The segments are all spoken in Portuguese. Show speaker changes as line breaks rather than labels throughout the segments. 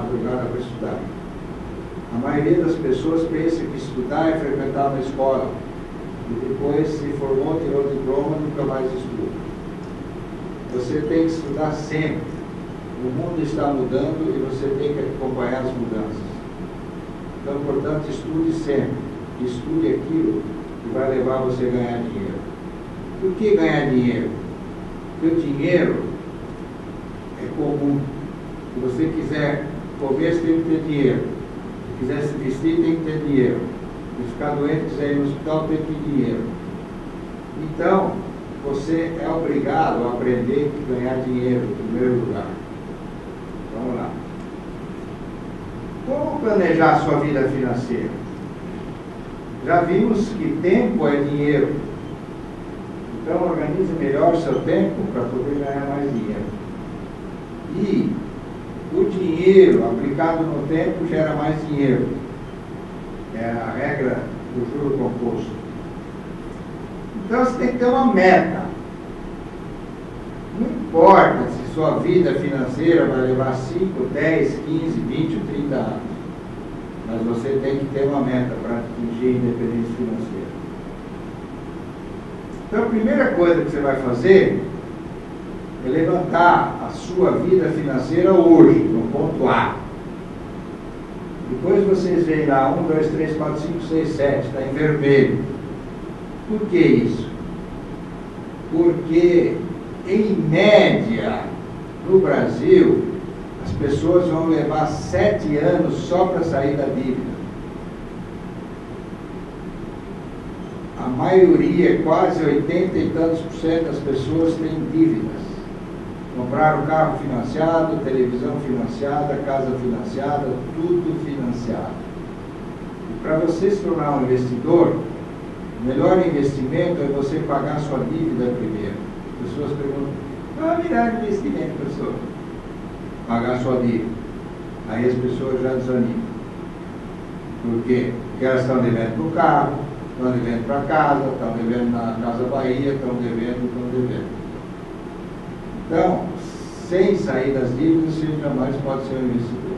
madrugada para estudar. A maioria das pessoas pensa que estudar é frequentar uma escola e depois se formou, tirou o diploma, nunca mais estuda. Você tem que estudar sempre. O mundo está mudando e você tem que acompanhar as mudanças. Então, portanto, estude sempre. Estude aquilo que vai levar você a ganhar dinheiro. Por que ganhar dinheiro? Porque o dinheiro é comum. Se você quiser comer, você tem que ter dinheiro. Se quiser se vestir, tem que ter dinheiro. Se ficar doente, quiser ir no hospital, tem que ter dinheiro. Então, você é obrigado a aprender a ganhar dinheiro em primeiro lugar. Vamos lá. Como planejar a sua vida financeira? Já vimos que tempo é dinheiro. Então, organize melhor o seu tempo para poder ganhar mais dinheiro. E o dinheiro aplicado no tempo gera mais dinheiro. É a regra do juro composto. Então, você tem que ter uma meta. Não importa se sua vida financeira vai levar 5, 10, 15, 20 ou 30 anos. Mas você tem que ter uma meta para atingir a independência financeira. Então, a primeira coisa que você vai fazer é levantar a sua vida financeira hoje, no ponto A. Depois vocês veem lá 1, 2, 3, 4, 5, 6, 7, está em vermelho. Por que isso? Porque, em média, no Brasil, as pessoas vão levar 7 anos só para sair da dívida. A maioria, quase 80 e tantos % das pessoas têm dívidas. Compraram carro financiado, televisão financiada, casa financiada, tudo financiado. E para você se tornar um investidor, o melhor investimento é você pagar sua dívida primeiro. As pessoas perguntam, qual é o melhor investimento, professor? Pagar sua dívida. Aí as pessoas já desanimam. Por quê? Porque elas estão devendo para o carro, estão devendo para a casa, estão devendo na Casa Bahia, estão devendo. Então, sem sair das dívidas, você jamais pode ser um investidor.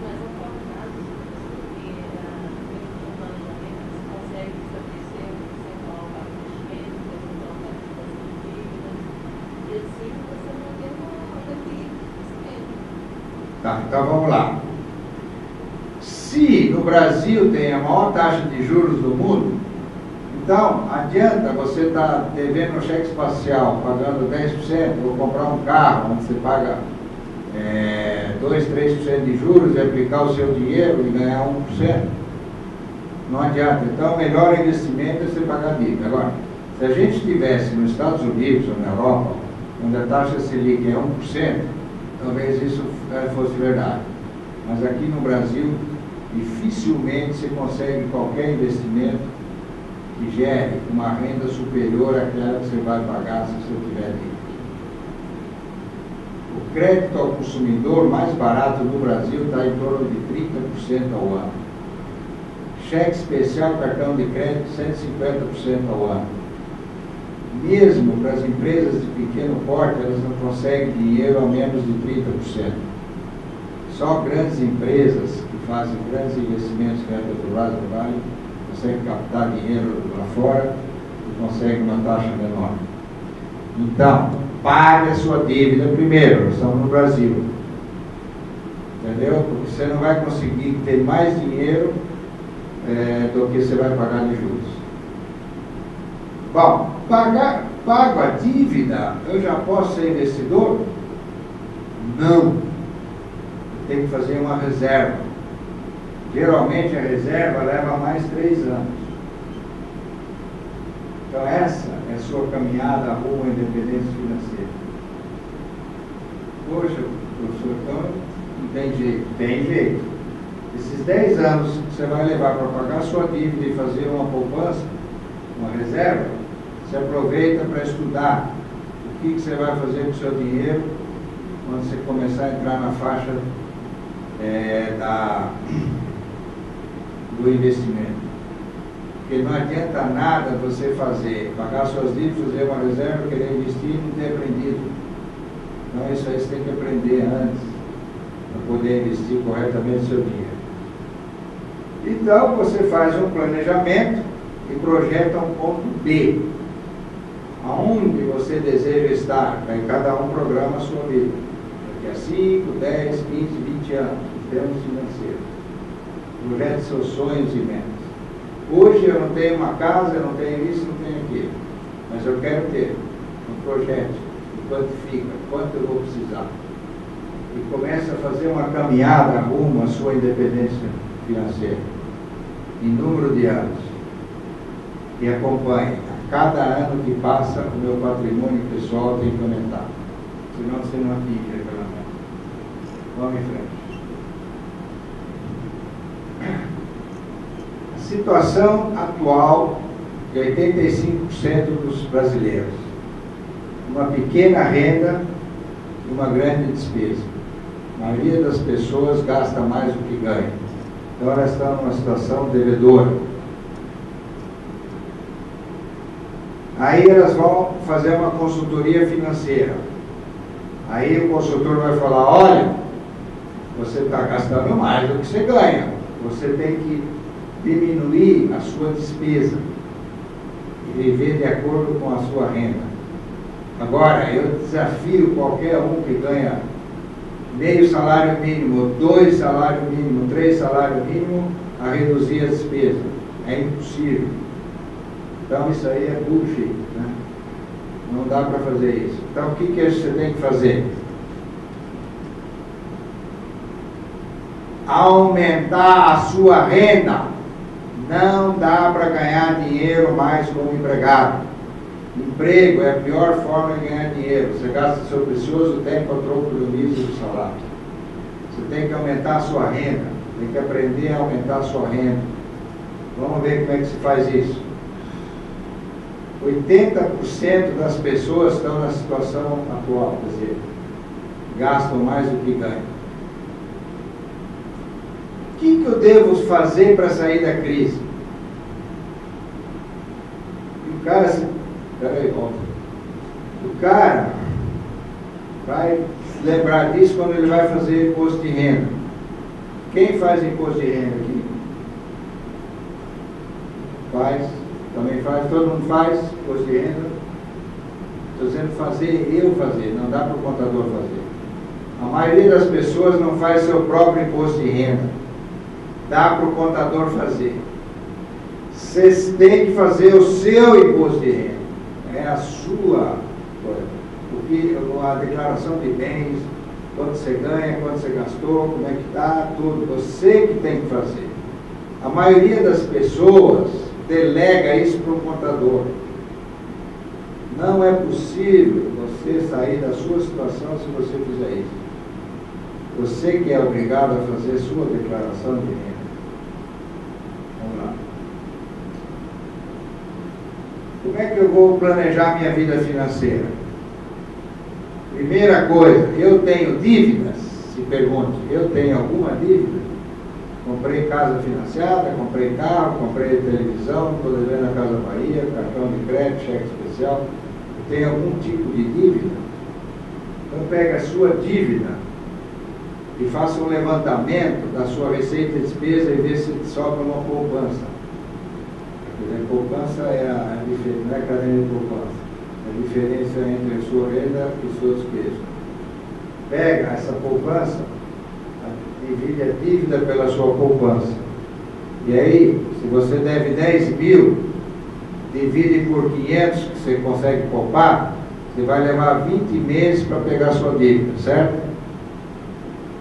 Mas ao contrário, porque um planejamento você consegue estabelecer um percentual para investimento, um percentual para as dívidas, e assim você mantém uma equilíbrio.
Tá, então vamos lá. Se no Brasil tem a maior taxa de juros do mundo, então adianta você estar devendo um cheque espacial, pagando 10%, ou comprar um carro, onde você paga 2, 3% de juros e aplicar o seu dinheiro e ganhar 1%. Não adianta. Então o melhor investimento é você pagar dívida. Agora, se a gente estivesse nos Estados Unidos ou na Europa, onde a taxa Selic é 1%, talvez isso fosse verdade. Mas aqui no Brasil, dificilmente você consegue qualquer investimento que gere uma renda superior àquela que você vai pagar se você tiver dívida. O crédito ao consumidor mais barato no Brasil está em torno de 30% ao ano. Cheque especial, cartão de crédito, 150% ao ano. Mesmo para as empresas de pequeno porte, elas não conseguem dinheiro a menos de 30%. Só grandes empresas que fazem grandes investimentos, que é a Petrobras, do Vale, conseguem captar dinheiro lá fora e conseguem uma taxa menor. Então, pague a sua dívida primeiro. Nós estamos no Brasil. Entendeu? Porque você não vai conseguir ter mais dinheiro do que você vai pagar de juros. Bom, pago a dívida, eu já posso ser investidor? Não. Tem que fazer uma reserva. Geralmente a reserva leva mais 3 anos. Então essa é a sua caminhada rumo à independência financeira. Poxa, professor, então não tem jeito. Tem jeito. Esses 10 anos que você vai levar para pagar a sua dívida e fazer uma poupança, uma reserva, você aproveita para estudar o que você vai fazer com o seu dinheiro quando você começar a entrar na faixa do investimento. Porque não adianta nada você pagar suas dívidas, fazer uma reserva, querer investir e não ter aprendido. Então isso aí você tem que aprender antes. para poder investir corretamente o seu dinheiro. Então, você faz um planejamento e projeta um ponto B, aonde você deseja estar. Aí cada um programa a sua vida, daqui a 5, 10, 15, 20 anos, em termos financeiros. Projete seus sonhos e metas. Hoje eu não tenho uma casa, eu não tenho isso, não tenho aquilo, mas eu quero ter um projeto, quanto fica, quanto eu vou precisar. E começa a fazer uma caminhada rumo à sua independência financeira, em número de anos. E acompanhe. A cada ano que passa, o meu patrimônio pessoal tem que aumentar. Senão você não atinge aquela meta. Vamos em frente. A situação atual de 85% dos brasileiros. Uma pequena renda e uma grande despesa. A maioria das pessoas gasta mais do que ganha. Então elas estão numa situação devedora. Aí elas vão fazer uma consultoria financeira. Aí o consultor vai falar, olha, você está gastando mais do que você ganha. Você tem que diminuir a sua despesa e viver de acordo com a sua renda. Agora, eu desafio qualquer um que ganha meio salário mínimo, 2 salários mínimos, 3 salários mínimos, a reduzir a despesa. É impossível. Então isso aí é bullshit, né? Não dá para fazer isso. Então o que você tem que fazer? Aumentar a sua renda. Não dá para ganhar dinheiro mais como empregado. Emprego é a pior forma de ganhar dinheiro. Você gasta seu precioso tempo a troco do mísero salário. Você tem que aumentar a sua renda. Tem que aprender a aumentar a sua renda. Vamos ver como é que se faz isso. 80% das pessoas estão na situação atual, quer dizer, gastam mais do que ganham. O que eu devo fazer para sair da crise? E o cara se... Peraí, volta. O cara vai lembrar disso quando ele vai fazer imposto de renda. Quem faz imposto de renda aqui? Faz. Também faz, todo mundo faz imposto de renda. Estou dizendo fazer, eu fazer, não dá para o contador fazer. A maioria das pessoas não faz seu próprio imposto de renda. Dá para o contador fazer. Vocês têm que fazer o seu imposto de renda. É a sua coisa. Porque a declaração de bens, quanto você ganha, quanto você gastou, como é que está, tudo. Você que tem que fazer. A maioria das pessoas delega isso para o contador. Não é possível você sair da sua situação se você fizer isso. Você que é obrigado a fazer sua declaração de renda. Vamos lá. Como é que eu vou planejar minha vida financeira? Primeira coisa, eu tenho dívidas? Se pergunte, eu tenho alguma dívida? Comprei casa financiada, comprei carro, comprei televisão, estou devendo a Casa Bahia, cartão de crédito, cheque especial. Tem algum tipo de dívida? Então pega a sua dívida e faça um levantamento da sua receita e despesa e vê se sobra uma poupança. A poupança é a diferença, não é cadeia de poupança. A diferença entre a sua renda e sua despesa. Pega essa poupança, divide a dívida pela sua poupança. E aí, se você deve 10 mil, divide por 500 que você consegue poupar, você vai levar 20 meses para pegar a sua dívida, certo?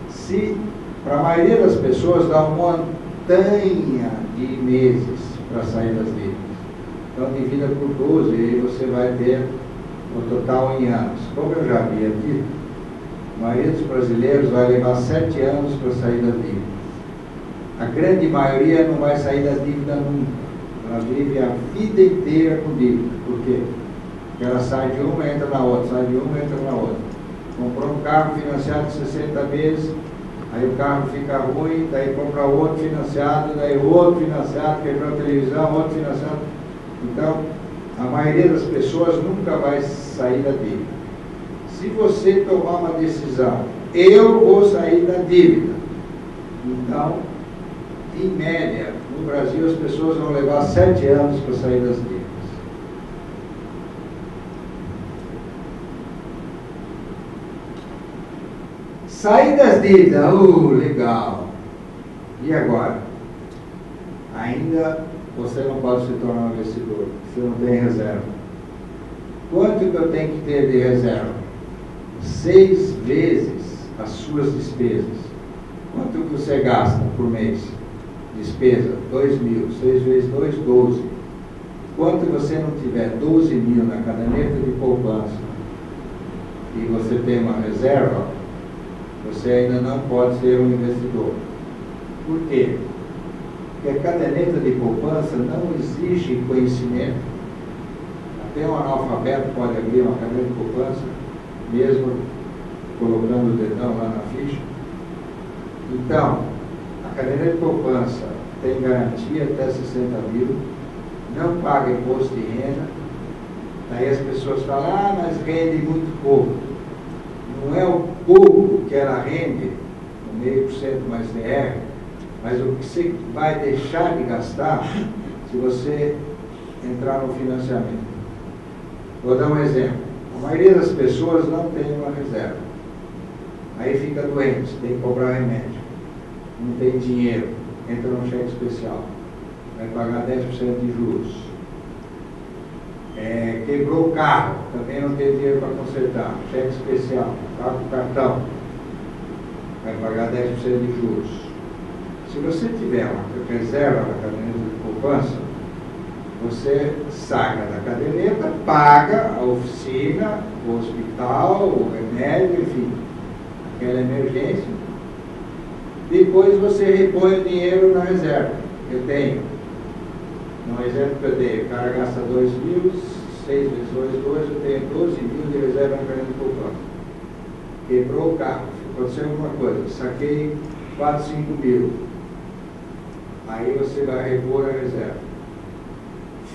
Se, para a maioria das pessoas, dá uma montanha de meses para sair das dívidas. Então, divida por 12 e aí você vai ter o total em anos. Como eu já havia dito, a maioria dos brasileiros vai levar 7 anos para sair da dívida. A grande maioria não vai sair da dívida nunca. Ela vive a vida inteira com dívida. Por quê? Porque ela sai de uma, entra na outra, sai de uma, entra na outra. Comprou um carro financiado de 60 meses, aí o carro fica ruim, daí compra outro financiado, daí outro financiado, quebrou a televisão, outro financiado. Então, a maioria das pessoas nunca vai sair da dívida. Se você tomar uma decisão eu vou sair da dívida. Então, em média, no Brasil as pessoas vão levar 7 anos para sair das dívidas. Sair das dívidas, legal. E agora? Ainda você não pode se tornar um investidor, você não tem reserva. Quanto que eu tenho que ter de reserva? 6 vezes as suas despesas. Quanto que você gasta por mês? Despesa, 2.000. 6 vezes 2, 12. Quanto você não tiver 12.000 na caderneta de poupança e você tem uma reserva, você ainda não pode ser um investidor. Por quê? Porque a caderneta de poupança não exige conhecimento. Até um analfabeto pode abrir uma caderneta de poupança, mesmo colocando o dedão lá na ficha. Então, a caderneta de poupança tem garantia até 60.000, não paga imposto de renda. Daí as pessoas falam, mas rende muito pouco. Não é o pouco que ela rende, 0,5% mais DR, mas o que você vai deixar de gastar se você entrar no financiamento. Vou dar um exemplo. A maioria das pessoas não tem uma reserva. Aí fica doente, tem que comprar remédio. Não tem dinheiro, entra no cheque especial. Vai pagar 10% de juros. Quebrou o carro, também não tem dinheiro para consertar. Cheque especial, paga o cartão. Vai pagar 10% de juros. Se você tiver uma reserva na caderneta de poupança, você saca da caderneta, paga a oficina, o hospital, o remédio, enfim, aquela emergência. Depois você repõe o dinheiro na reserva. Eu tenho, no exemplo que eu dei, o cara gasta 2.000, 6 vezes 2, 12, eu tenho 12.000 de reserva na caderneta de poupança. Quebrou o carro, aconteceu alguma coisa, saquei 4, 5.000. Aí você vai repor a reserva.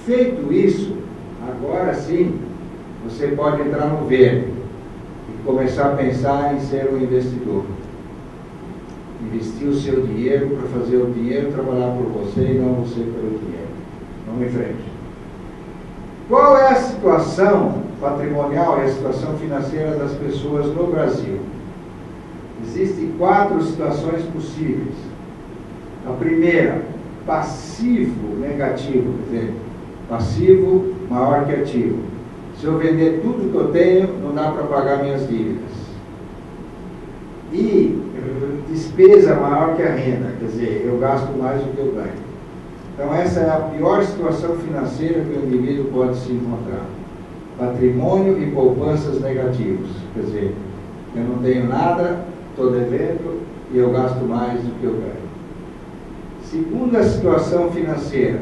Feito isso, agora sim, você pode entrar no verde e começar a pensar em ser um investidor. Investir o seu dinheiro para fazer o dinheiro trabalhar por você e não você pelo dinheiro. Vamos em frente. Qual é a situação patrimonial e a situação financeira das pessoas no Brasil? Existem 4 situações possíveis. A primeira, passivo negativo, quer dizer, passivo maior que ativo. Se eu vender tudo que eu tenho, não dá para pagar minhas dívidas. E despesa maior que a renda, quer dizer, eu gasto mais do que eu ganho. Então essa é a pior situação financeira que o indivíduo pode se encontrar. Patrimônio e poupanças negativos, quer dizer, eu não tenho nada, estou devendo e eu gasto mais do que eu ganho. Segunda situação financeira,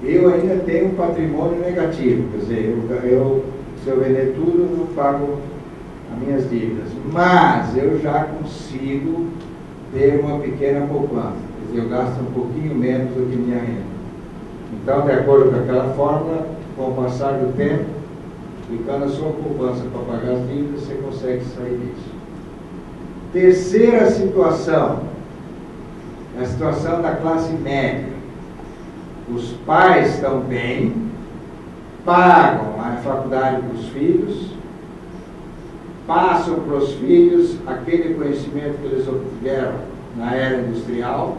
eu ainda tenho um patrimônio negativo, quer dizer, se eu vender tudo, não pago as minhas dívidas, mas eu já consigo ter uma pequena poupança, quer dizer, eu gasto um pouquinho menos do que minha renda. Então, de acordo com aquela fórmula, com o passar do tempo, aplicando a sua poupança para pagar as dívidas, você consegue sair disso. Terceira situação, é a situação da classe média. Os pais estão bem, pagam a faculdade para os filhos, passam para os filhos aquele conhecimento que eles obtiveram na era industrial,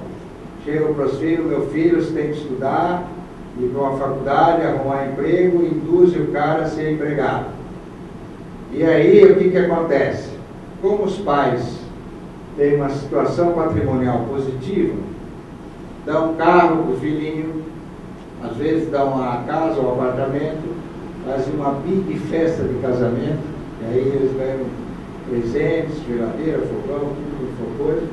chegam para os filhos, meu filho, você tem que estudar, ir para uma faculdade, arrumar emprego, induzem o cara a ser empregado. E aí, o que acontece? Como os pais têm uma situação patrimonial positiva, dão um carro para o filhinho, às vezes dão uma casa ou um apartamento, fazem uma big festa de casamento, e aí eles ganham presentes, geladeira, fogão, tudo que for coisa.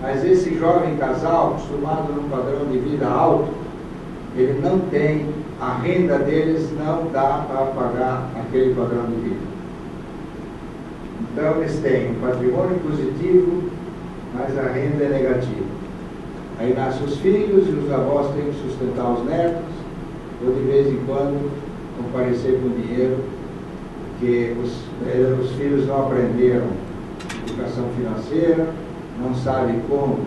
Mas esse jovem casal, acostumado num padrão de vida alto, ele não tem, a renda deles não dá para pagar aquele padrão de vida. Então eles têm um patrimônio positivo, mas a renda é negativa. Aí nascem os filhos e os avós têm que sustentar os netos, ou de vez em quando comparecer com dinheiro, porque os filhos não aprenderam educação financeira, não sabe como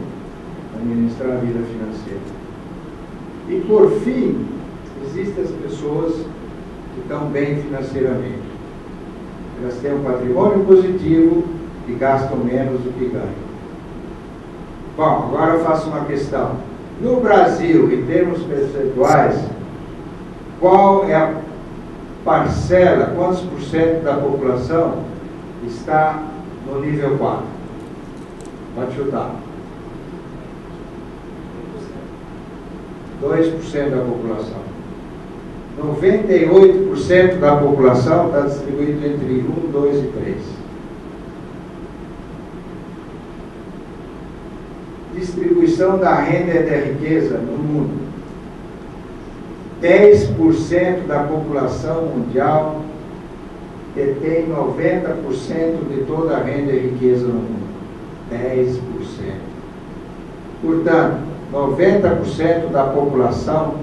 administrar a vida financeira. E por fim, existem as pessoas que estão bem financeiramente. Elas têm um patrimônio positivo e gastam menos do que ganham. Bom, agora eu faço uma questão. No Brasil, em termos percentuais, qual é a parcela, quantos por cento da população está no nível 4? Pode chutar. 2% da população. 98% da população está distribuído entre 1, 2 e 3. Distribuição da renda e da riqueza no mundo. 10% da população mundial detém 90% de toda a renda e riqueza no mundo. 10%. Portanto, 90% da população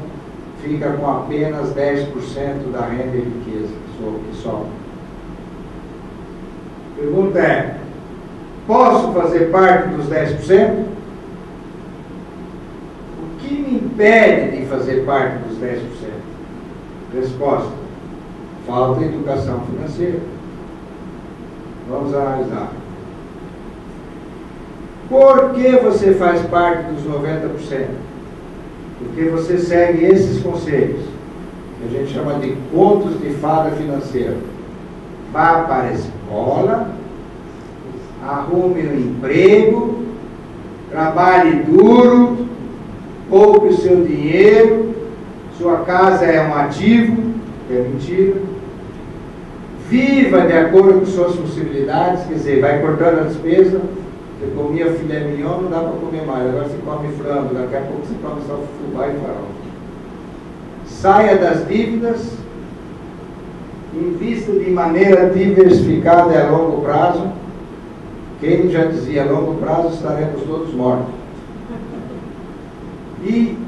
fica com apenas 10% da renda e riqueza que sobra. Pergunta é: posso fazer parte dos 10%? O que me impede de fazer parte dos 10%? Resposta: falta de educação financeira. Vamos analisar. Por que você faz parte dos 90%? Porque você segue esses conselhos, que a gente chama de contos de fada financeira. Vá para a escola, arrume um emprego, trabalhe duro, poupe o seu dinheiro, sua casa é um ativo, que é mentira. Viva de acordo com suas possibilidades, quer dizer, vai cortando a despesa. Você comia filé mignon, não dá para comer mais. Agora você come frango, daqui a pouco você come só fubá e farol. Saia das dívidas, invista de maneira diversificada e a longo prazo. Quem já dizia a longo prazo, estaremos todos mortos. E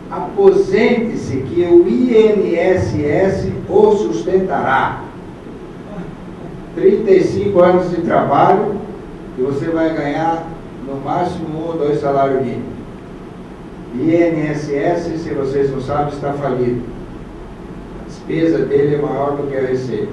aposente-se, que o INSS o sustentará. 35 anos de trabalho, e você vai ganhar no máximo 1 ou 2 salários mínimos. INSS, se vocês não sabem, está falido. A despesa dele é maior do que a receita.